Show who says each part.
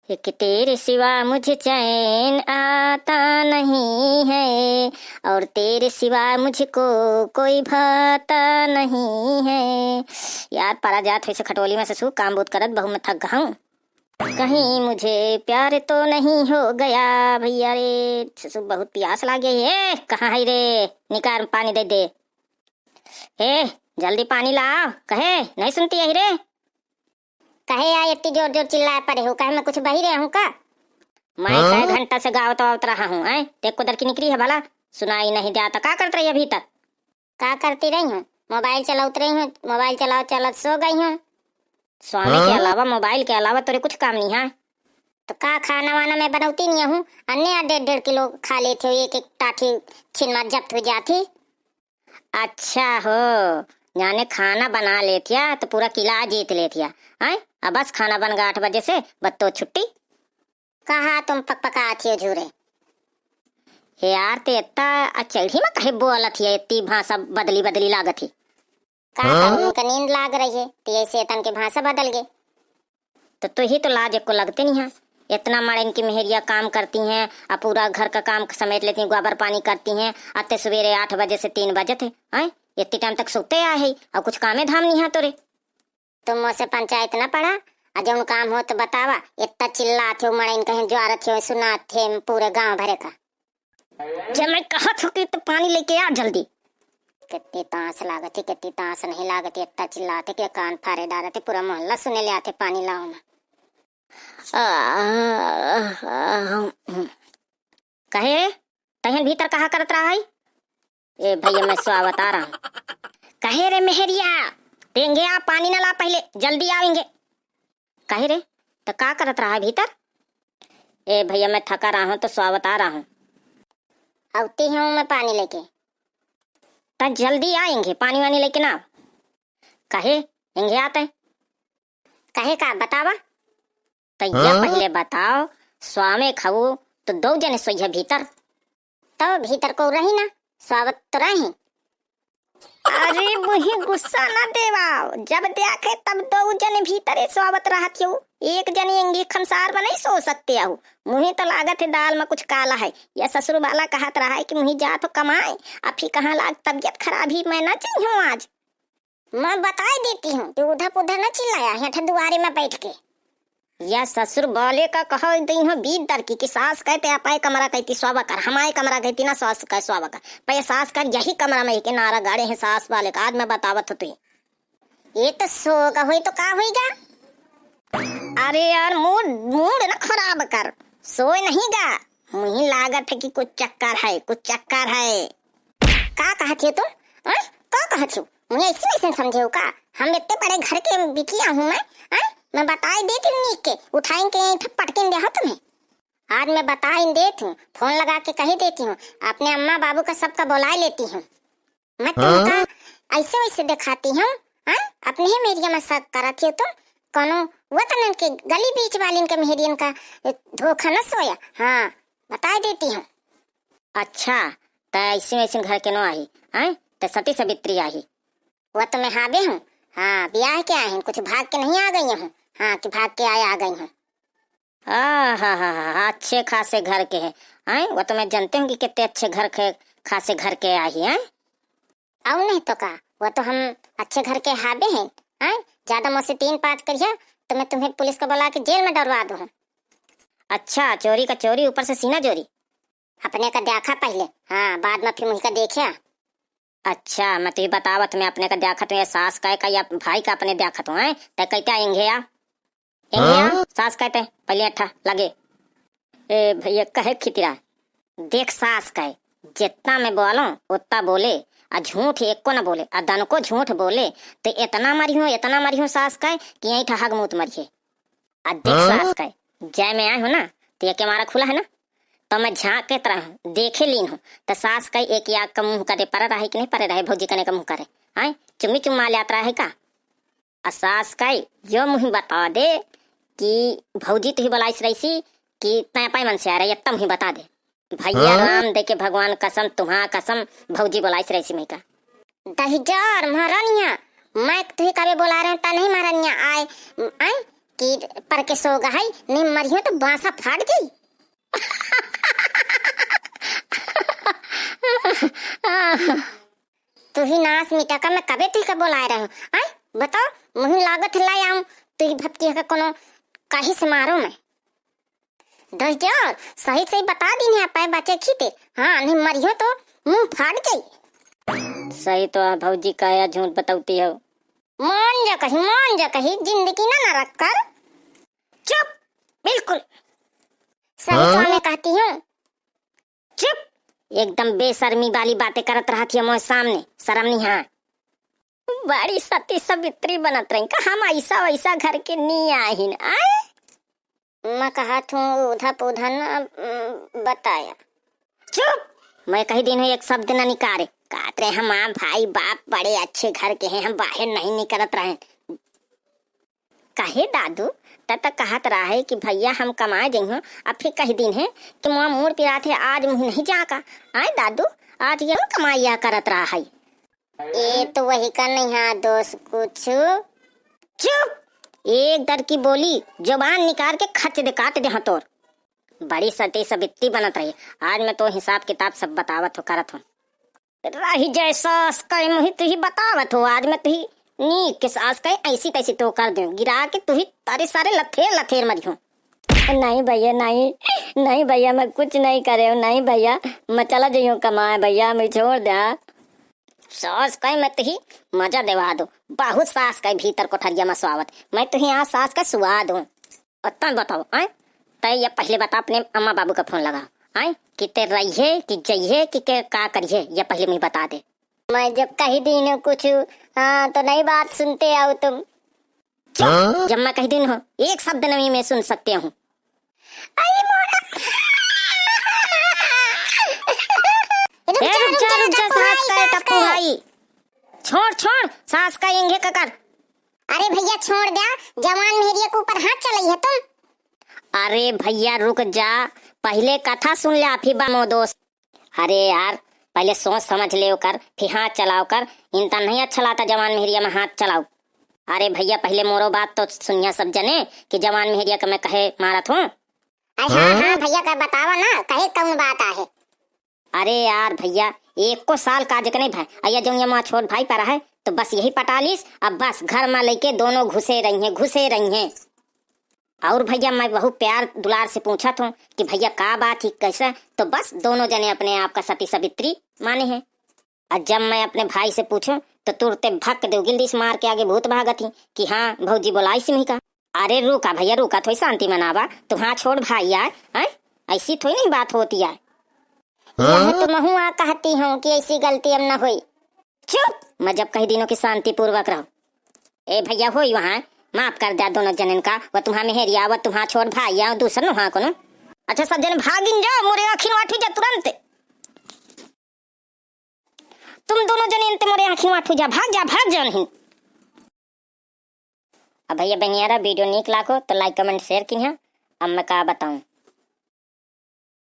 Speaker 1: कि तेरे सिवा मुझे चैन आता नहीं है और तेरे सिवा मुझको कोई भाता नहीं है। यार पारा जात वैसे खटोली में ससु काम बहुत करत बहु में थक गया हूँ। कहीं मुझे प्यार तो नहीं हो गया भैया रे। ससु बहुत प्यास लागे है। कहाँ है रे? निकाल पानी दे दे। ए जल्दी पानी लाओ। कहे नहीं सुनती है रे?
Speaker 2: कहे यार इतनी जोर जोर चिल्लाए पड़े हो? कहे मैं कुछ बही रहे हूँ का?
Speaker 1: मैं कई घंटा से गाँव तो आवत रहा हूँ। देख को दर की निकली है भला सुनाई नहीं दिया तो क्या करते रही अभी तक?
Speaker 2: का करती रही हूँ? मोबाइल चलाउत रही हूँ। मोबाइल चलाओ चलत सो गई हूँ।
Speaker 1: स्वामी के अलावा मोबाइल के अलावा तेरे कुछ काम नहीं है?
Speaker 2: तो का खाना वाना मैं बनौती नहीं हूँ। अन्य 1.5 किलो खा लेते हो। एक एक टाठी छिन मार जब्त हो जाती।
Speaker 1: अच्छा हो जाने खाना बना लेतिया तो पूरा किला जीत लेतिया। अब बस खाना बन गया 8 बजे से बत्तो छुट्टी।
Speaker 2: कहा तुम पकपकाती हो झूरे?
Speaker 1: यार ते इतना चढ़ी में कहे बोलत है इतनी भाषा बदली बदली लागत है।
Speaker 2: का करूं? उनका नींद लाग रही है तो ऐसे तन के भाषा बदल गए।
Speaker 1: तो ही तो लाज को लगते नहीं है। इतना मड़े इनकी मेहरिया काम करती हैं और पूरा घर का काम समेट लेती हैं, गोबर पानी करती हैं। आते सवेरे 8 बजे से 3 बजे थे। इतनी टाइम तक सोते आए है और कुछ कामे धाम नहीं है तोरे।
Speaker 2: तुम मुझसे पंचायत न पढ़ा? जो काम हो तो बतावा। इतना चिल्लाते हो मड़े कहीं ज्वारत हो सुनाते थे पूरे गांव भरे का।
Speaker 1: जब मैं कहा था कि तो पानी लेके आ जल्दी।
Speaker 2: कितनी तांस लागत है कितनी तांस नहीं लागत। इतना चिल्लाते कि कान फारे डालते पूरा मोहल्ला सुने ले आते पानी लाओ में।
Speaker 1: कहे तहन भीतर कहा करत रहा है? ए भैया मैं स्वागत आ रहा हूँ। कहे रे मेहरिया देंगे आप पानी न ला पहले जल्दी आएंगे। कहे रे तो का करत रहा है भीतर? ए भैया मैं थका रहा हूँ तो स्वागत आ रहा हूँ।
Speaker 2: आती हूँ मैं पानी लेके।
Speaker 1: तो जल्दी आएंगे पानी वानी लेके ना। कहे एंगे आते
Speaker 2: कहे का बतावा।
Speaker 1: तैया पहले बताओ स्वामी खाऊ तो 2 जने सोई भीतर।
Speaker 2: तो भीतर को रही ना स्वागत तो रही।
Speaker 1: अरे वही गुस्सा ना देवाओ। जब देखे तब 2 जने भीतर स्वागत रहती हो। एक जने एंगे खंसार में नहीं सो सकते हो। मुझे तो लागत है दाल में कुछ काला है। यह ससुर वाला कहत रहा है कि मुझे जा तो कमाए अभी कहाँ लाग तबियत खराब ही मैं ना चाहिए आज।
Speaker 2: मैं बता देती हूँ तो उधर पुधर न चिल्लाया यहाँ दुआरे में बैठ के।
Speaker 1: या ससुर बोले का कहो दी हो बीत दर की सास कहते अपाए कमरा कहती स्वावा कर हमारे कमरा कहती ना सास कह स्वावा कर पे सास कर यही कमरा में के नारा गाड़े हैं सास वाले का। आज मैं बतावत हो तुझे।
Speaker 2: ये तो सोगा हुई तो का होगा?
Speaker 1: अरे यार मूड मूड ना खराब कर। सोए नहीं गा। मुझे लागत है कि कुछ चक्कर है कुछ चक्कर है।
Speaker 2: का कहती हो तुम? का कहती हो? मुझे ऐसे समझे का? हम इतने बड़े घर के बिटिया हूँ मैं बता देती हूँ नीक के उठाएंगे यहीं पटके दे तुम्हें। आज मैं बता देती हूँ फोन लगा के कही देती हूँ अपने अम्मा बाबू का सबका बुला लेती हूँ। मैं तुमका ऐसे वैसे दिखाती हूँ। अपने ही मेरिया में शक करती हो तुम। कोनो वतन के गली बीच वाली के मेहरियन का धोखा न सोया। हाँ बता देती हूँ।
Speaker 1: अच्छा तो ऐसे वैसे घर के न आई तो सती सावित्री आई।
Speaker 2: वो तो मैं हाबे हूँ। हाँ ब्याह के आए हैं कुछ भाग के नहीं आ गई हूँ। हाँ कि भाग के आ गई हूँ।
Speaker 1: हाँ अच्छे खासे घर के हैं। वो तो मैं जानते हूँ कि कितने अच्छे घर के खासे घर के आई हैं।
Speaker 2: आओ नहीं तो का वो तो हम अच्छे घर के हाबे हैं। ज्यादा मुझसे 3-5 करिए तो मैं तुम्हें पुलिस को बुला के जेल में डरवा दूँ।
Speaker 1: अच्छा चोरी का चोरी ऊपर से सीना चोरी।
Speaker 2: अपने का देखा पहले हाँ बाद में फिर मुझे का देखा।
Speaker 1: अच्छा मैं तुझे बतावत मैं अपने का देखत हूँ सास का या भाई का अपने देखत हूँ तो कहते आएंगे या सास कहते पहले अट्ठा लगे। ए भैया कहे खितरा देख सास कहे जितना मैं बोलूं उतना बोले और झूठ एक को न बोले और दन को झूठ बोले तो इतना मरी हूँ सास कहे कि यही ठहग मुँह मरिए। और देख सास कहे जय मैं आई हूँ ना तो ये हमारा खुला है ना तो मैं झाँके तरह देखे लीन हूँ तो सास का एक याग का मुंह करे पर रहे कि नहीं पर रहे भौजी कने का मुंह करे चुम्मी चुम्मा यात्रा है का। और सास का यो मुँह बता दे कि भौजी तुही बोलाई रही कि तय पाई मन से आ रही तब ही बता दे। भैया राम दे के भगवान कसम तुम्हारा कसम भौजी बोलाई रही मैं का।
Speaker 2: दहिजार महारानिया मैं तुही कभी बोला रहे ता नहीं महारानिया आए कीट पर के सो गई नहीं मरियो तो बांसा फाट गई। तू ही नाश मिटा का मैं कबे ठीक है बोला रहा हूँ। आई बताओ मुही लागत लाई आऊं तू ही भटकी है कोनो काहे से मारो मैं। दस जार सही सही बता दी नहीं पाए बच्चे खीते। हाँ नहीं मरियो तो मुंह फाट गई।
Speaker 1: सही तो भौजी का या झूठ बताती हो।
Speaker 2: मान जा कहीं जिंदगी ना रख कर। चुप बिल्कुल सही तो मैं कहती हूँ।
Speaker 1: चुप एकदम बेशर्मी वाली बातें करत रहा थी मोए सामने, शर्म नहीं है। बड़ी सती सावित्री बनत रही का हम ऐसा वैसा घर के नहीं आहिन।
Speaker 2: मैं कहा थू उधा पौधा न बताया।
Speaker 1: चुप मैं कही दिन एक शब्द न निकारे कहते रहे हम भाई बाप बड़े अच्छे घर के हैं हम बाहर नहीं निकलत रहे। कहे दादू तब कहत रहा है कि भैया हम कमाए देंगे अब फिर कही दिन है कि मुआ मोड़ पिरा थे आज मुझे नहीं जाका। आए दादू आज ये कमाइया करत रहा है।
Speaker 2: ये तो वही का नहीं है दोस्त कुछ।
Speaker 1: चुप एक दर की बोली जुबान निकाल के खच दे काट दे तोर। बड़ी सती सावित्री बनत रही आज मैं तो हिसाब किताब सब बतावत हो करत हूँ। रही जैसा मुही तुही बतावत हो आज मैं तुही नी के सास कहे ऐसी तैसी तो कर दूं गिरा के तुही तारे सारे लथेर मरी हूँ। नहीं भैया नहीं भैया मैं कुछ नहीं करे हूँ। नहीं भैया मैं चला जाइयो कमाए भैया मैं छोड़ दे। सास कहे मैं तुही मजा देवा दो बहुत सास कहे भीतर कोठरिया में स्वागत मैं तुही यहाँ सास का स्वाद हूँ। तब बताओ आए तय ये पहले बता अपने अम्मा बाबू का फोन लगा आए कि ते रहिए कि जाइए कि का करिए ये पहले मुझे बता दे।
Speaker 2: मैं जब कही दिन कुछ हाँ तो नई बात सुनते आओ तुम।
Speaker 1: जब मैं कही दिन हो एक शब्द नहीं मैं सुन सकते हूँ। छोड़ सास का इंगे कर।
Speaker 2: अरे भैया छोड़ दे जवान मेहरिया के ऊपर हाथ चलाई है तुम।
Speaker 1: अरे भैया रुक जा पहले कथा सुन ले आप ही बामो दोस्त। अरे यार पहले सोच समझ ले कर फिर हाथ चलाओ कर इनता नहीं अच्छा लाता जवान मेहरिया में हाथ चलाओ। अरे भैया पहले मोरो बात तो सुनिया सब जने कि जवान मेहरिया का मैं कहे मारत हूँ।
Speaker 2: हाँ भैया का बतावा ना कहे कौन बात है।
Speaker 1: अरे यार भैया एक को साल काज नहीं भाई अया जो ये माँ छोट भाई पर है तो बस यही पटालीस अब बस घर में लेके दोनों घुसे रही हैं। और भैया मैं बहुत प्यार दुलार से पूछा था कि भैया का बात ही कैसा तो बस दोनों जने अपने आप का सती सावित्री माने हैं। और जब मैं अपने भाई से पूछूं तो तुरते भक दो गिल्डिस मार के आगे भूत भागती कि हाँ भौजी बोलाई सिमी का। अरे रुका भैया रुका थोड़ी शांति मनावा तो हाँ छोड़ भाई यार ऐसी थोड़ी नहीं बात होती है।
Speaker 2: तो मैं कहती हूँ कि ऐसी गलती अब न हुई।
Speaker 1: चुप मैं जब कई दिनों की शांति पूर्वक रहो। ए भैया हो वहाँ माफ कर दिया दोनों जनन का वह तुम्हारा मेहरिया वह तुम्हारा छोड़ भाई या दूसरा हाँ को न। अच्छा सब जन भागिन जाओ मोरे आँखी वाठी जा तुरंत। तुम दोनों जने मोरे आँखी वाठू जा भाग जा नहीं। अब भैया बनियारा वीडियो नीक लाखो तो लाइक कमेंट शेयर की। अब मैं क्या बताऊं।